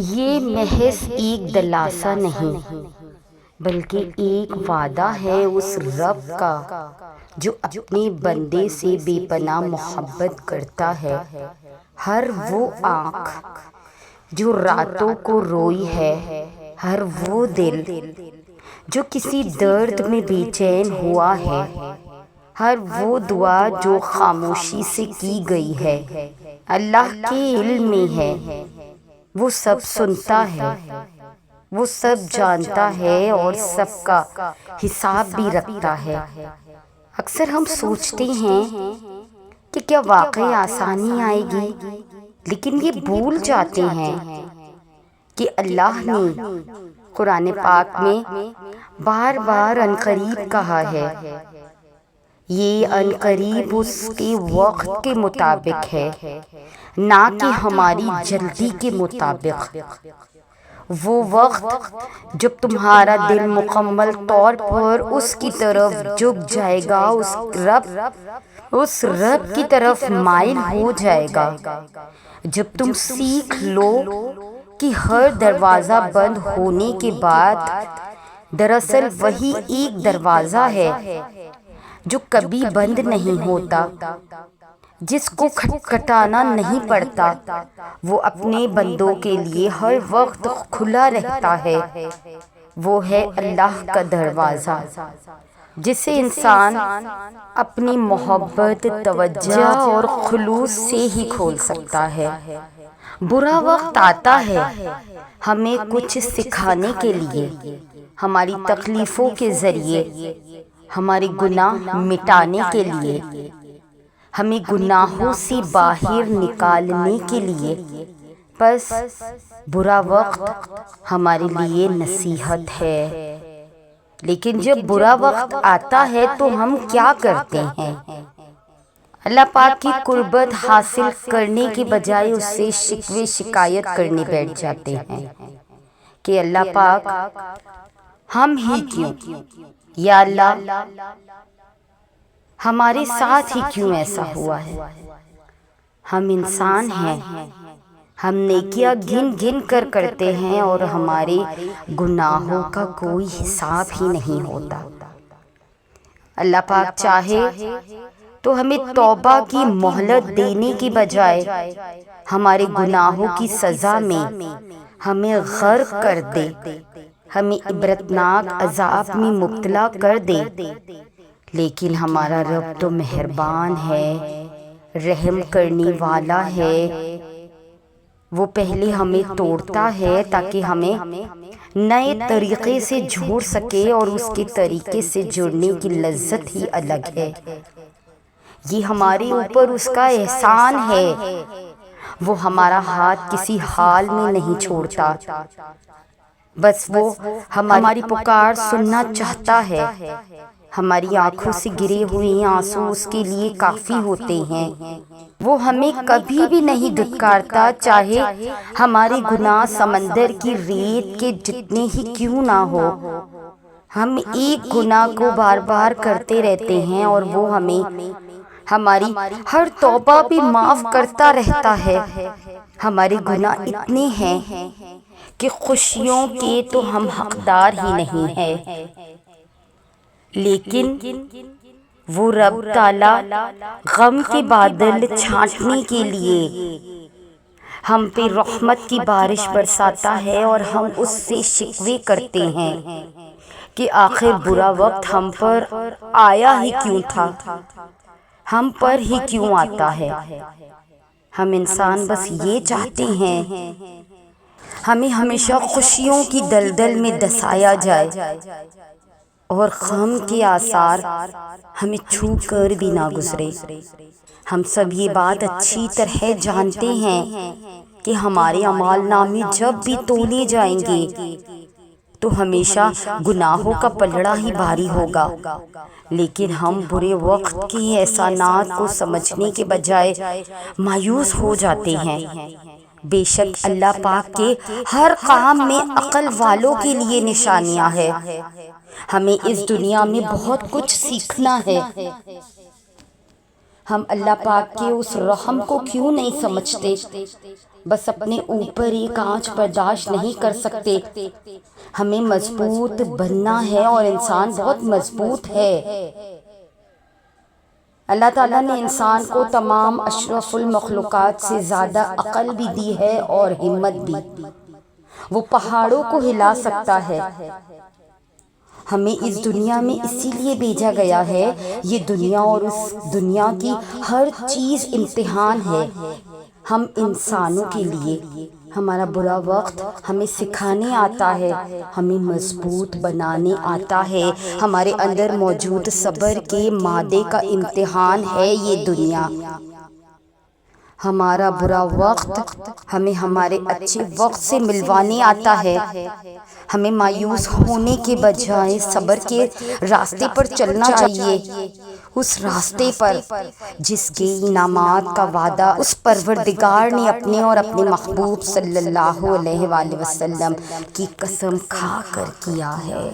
یہ محض ایک دلاسا نہیں بلکہ ایک وعدہ ہے اس رب کا جو اپنے بندے سے بے پناہ محبت کرتا ہے۔ ہر وہ آنکھ جو راتوں کو روئی ہے، ہر وہ دل جو کسی درد میں بے چین ہوا ہے، ہر وہ دعا جو خاموشی سے کی گئی ہے، اللہ کے علم میں ہے۔ وہ سب سنتا ہے، وہ سب جانتا ہے اور سب کا حساب بھی رکھتا ہے۔ اکثر ہم سوچتے ہیں کہ کیا واقعی آسانی آئے گی، لیکن یہ بھول جاتے ہیں کہ اللہ نے قرآن پاک میں بار بار عنقریب کہا ہے۔ یہ عنقریب اس کے وقت کے مطابق ہے، نہ کہ ہماری جلدی کے مطابق۔ وہ وقت جب تمہارا دل مکمل طور پر اس کی طرف جھک جائے گا، اس رب کی طرف مائل ہو جائے گا، جب تم سیکھ لو کہ ہر دروازہ بند ہونے کے بعد دراصل وہی ایک دروازہ ہے جو کبھی بند نہیں ہوتا، جس کو کھٹکھٹانا نہیں پڑتا، وہ اپنے بندوں کے لیے ہر وقت کھلا رہتا ہے۔ وہ ہے اللہ کا دروازہ جسے انسان اپنی محبت، توجہ اور خلوص سے ہی کھول سکتا ہے۔ برا وقت آتا ہے ہمیں کچھ سکھانے کے لیے، ہماری تکلیفوں کے ذریعے، ہمارے گناہ مٹانے کے لیے، ہمیں گناہوں سے باہر نکالنے کے لیے۔ بس برا وقت ہمارے لیے نصیحت ہے۔ لیکن جب برا وقت آتا ہے تو ہم کیا کرتے ہیں؟ اللہ پاک کی قربت حاصل کرنے کے بجائے اس سے شکوے شکایت کرنے بیٹھ جاتے ہیں کہ اللہ پاک ہم ہی کیوں، یا اللہ ہمارے ساتھ ہی کیوں ایسا ہوا ہے؟ ہم انسان ہیں، ہم نیکیاں گن گن کر کرتے ہیں اور ہمارے گناہوں کا کوئی حساب ہی نہیں ہوتا۔ اللہ پاک چاہے تو ہمیں توبہ کی مہلت دینے کی بجائے ہمارے گناہوں کی سزا میں ہمیں غرق کر دے، ہمیں عبرتناک عذاب میں مبتلا کر دے، لیکن ہمارا رب تو مہربان ہے، رحم کرنے والا ہے۔ وہ پہلے ہمیں توڑتا ہے تاکہ ہمیں نئے طریقے سے جوڑ سکے، اور اس کے طریقے سے جڑنے کی لذت ہی الگ ہے۔ یہ ہمارے اوپر اس کا احسان ہے۔ وہ ہمارا ہاتھ کسی حال میں نہیں چھوڑتا، بس وہ ہماری پکار سننا چاہتا ہے۔ ہماری آنکھوں سے گرے ہوئے آنسو اس کے لیے کافی ہوتے ہیں۔ وہ ہمیں کبھی بھی نہیں دھتکارتا، چاہے ہمارے گناہ سمندر کی ریت کے جتنے ہی کیوں نہ ہو۔ ہم ایک گناہ کو بار بار کرتے رہتے ہیں اور وہ ہمیں ہماری ہر توبہ بھی معاف کرتا رہتا ہے۔ ہمارے گناہ اتنے ہیں کہ خوشیوں کے تو ہم حقدار ہی نہیں ہیں، لیکن وہ رب تعالی غم کے بادل چھانٹنے کے لیے ہم پہ رحمت کی بارش برساتا ہے، اور ہم اس سے شکوے کرتے ہیں کہ آخر برا وقت ہم پر آیا ہی کیوں تھا، ہم پر ہی کیوں آتا ہے۔ ہم انسان بس یہ چاہتے ہیں ہمیں ہمیشہ خوشیوں کی دلدل میں دسایا جائے اور غم کے آثار ہمیں چھو کر بھی نہ گزرے۔ ہم سب یہ بات اچھی طرح جانتے ہیں کہ ہمارے اعمال نامے جب بھی تولے جائیں گے تو ہمیشہ گناہوں کا پلڑا ہی بھاری ہوگا، لیکن ہم برے وقت کے احسانات کو سمجھنے کے بجائے مایوس ہو جاتے ہیں۔ بے شک اللہ پاک کے ہر کام میں عقل والوں کے لیے نشانیاں ہیں۔ ہمیں اس دنیا میں بہت کچھ سیکھنا ہے۔ ہم اللہ پاک کے اس رحم کو کیوں نہیں سمجھتے بس اپنے اوپر ایک آنچ برداشت نہیں کر سکتے۔ ہمیں مضبوط بننا ہے اور انسان بہت مضبوط ہے۔ اللہ تعالیٰ نے انسان کو تمام اشرف المخلوقات سے زیادہ عقل بھی دی ہے اور ہمت بھی۔ وہ پہاڑوں کو ہلا سکتا ہے۔ ہمیں اس دنیا میں اسی لیے بھیجا گیا ہے۔ یہ دنیا اور اس دنیا کی ہر چیز امتحان ہے ہم انسانوں کے لیے۔ ہمارا برا وقت ہمیں سکھانے آتا ہے، ہمیں مضبوط بنانے آتا ہے۔ ہمارے اندر موجود صبر کے مادے کا امتحان ہے یہ دنیا۔ ہمارا برا وقت ہمیں ہمارے اچھے وقت سے ملوانے آتا ہے۔ ہمیں مایوس ہونے کے بجائے صبر کے راستے پر چلنا چاہیے، اس راستے پر جس کے انعامات کا وعدہ اس پروردگار نے اپنے اور اپنے محبوب صلی اللہ علیہ وآلہ وسلم کی قسم کھا کر کیا ہے۔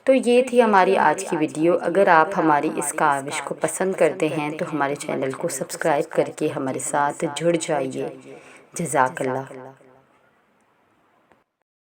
تو یہ تھی ہماری آج کی ویڈیو۔ اگر آپ ہماری اس کاوش کو پسند کرتے ہیں تو ہمارے چینل کو سبسکرائب کر کے ہمارے ساتھ جڑ جائیے۔ جزاک اللہ۔